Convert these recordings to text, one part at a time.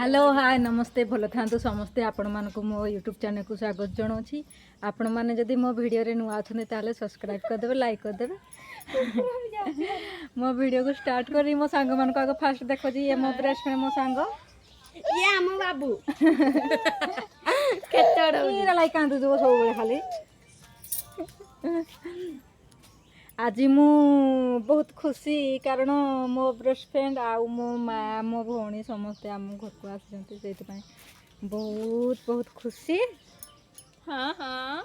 Hello hi नमस्ते भल था समस्ते आपण मानक मो यूट्यूब चैनल को स्वागत जनावि आपण मैंने जदि मो वीडियो रे नुआ अच्छे ताले सब्सक्राइब करदेवे लाइक करदेवे मो वीडियो को स्टार्ट करी मो सांग मान आगे फास्ट देखो जी ये मो बेस्ट फ्रेंड मो सांग ये आम बाबू केतड़ लाइक कांदु जो सब बेले खाली आज मु बहुत खुशी कारण मो बेस्ट फ्रेंड आउ मो माँ मो भौणी समस्ते आम घर को आसी बहुत बहुत खुशी। हाँ हाँ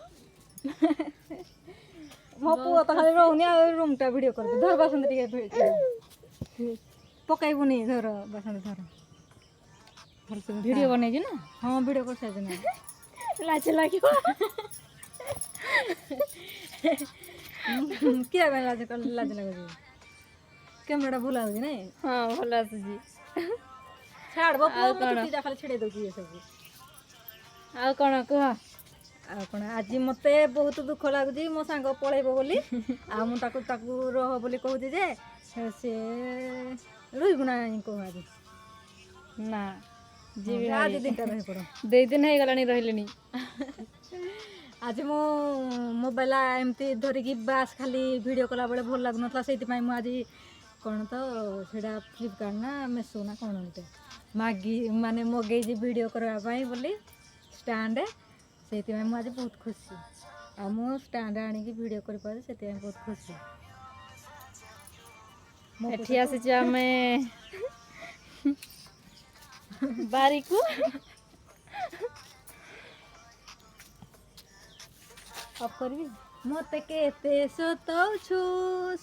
मो पुओ तो खाली रोनी रूम टा वीडियो कर धर बसंत टिके पकाइबुनी धर बसंत धर वीडियो बनै छी ना। हाँ वीडियो कर साइज ना लाज लागियो क्या बन लाज लगे कैमराटा भूला होगी नहीं। हाँ भल आसुची छाड़ बो चुटीटा खाली छेड़े दउची ये सब आ कौन कह आ कोन आज मते बहुत दुख लागुची मो सांग पळेबो बोली आ मु ताकू ताकू रह बोली कहूची जे से रहिबु ना को आज ना जी आज दिनटा रहि पड़ो दे दिन है गलानी रहलेनी आज मो मोबाइल एमती धरिकी बास खाली वीडियो कला बेले भल लगुनथला सेति पई मु आज कौन तो सेटा फ्लिपकार्ट ना मेसो ना कौन एमते मागी माने मगे जे वीडियो करबा पई बोली स्टैंड सेति पई मु आज बहुत खुशी आ मो स्टैंड आनी की वीडियो कर पारे सेति पई बहुत खुशी एठी आसी छी हमें बारीकू अब करबी मते केते सतौ छु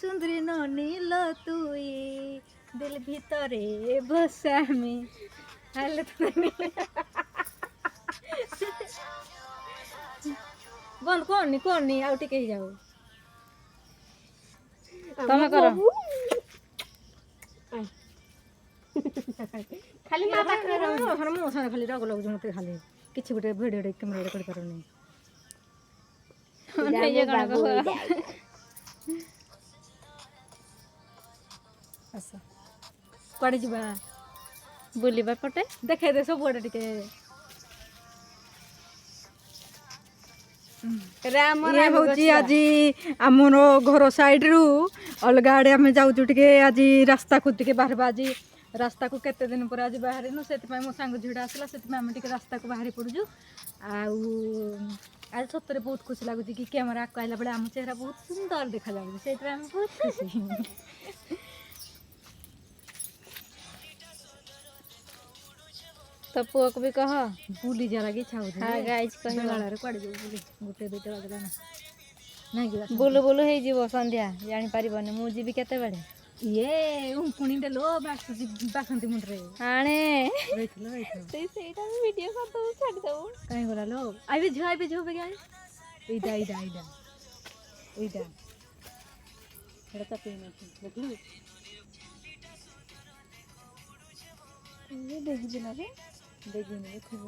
सुंदरी नील तुई दिल भीतरे बसामी हाल बंद कोनी आउ टिके ही जाओ तमे करो खाली मा पाखरे रहो हर मो सारे खाली राग लागु मते खाली किछि गुटे वीडियो रे कैमरा रे कर पारनी ये कौन कह अच्छा कुआडे जिबा बुलिबा पटे देखे दे सब गुटे टिके राम ये होची आज आमर घर साइड रु अलग आड़े आम जाऊँ टे आज रास्ता को टे बाहर आज रास्ता को केते दिन पर आज बाहर से मो सांग झीड़ा आसला से आम टे रास्ता को बाहरी पड़ुचु आज सतरे बहुत खुशी लगुच कि कैमेरा आगे आइला बेले आम चेहरा बहुत सुंदर देखा जाऊँ से बहुत खुशी तो पुआ को भी कह बुली जा लगी छाऊ हाँ गाइस कहि बेलारे कुआडे जो बुली गुटे दुटे बजला ना नहीं गिरा बोलो बोलो हे जीवो संध्या जानि पारिबने मु जीबी केते बेले ये पुणी दे लो बासंती मुंडरे आणे रहितलो सेटा वीडियो कर दो छाड़ दो कहीं गला लो आइबे झो बेगा इडा एटा तो पेन देखलु ये देख बिना रे देखिने खूब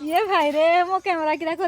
ये भाई रे मो कैमरा किरा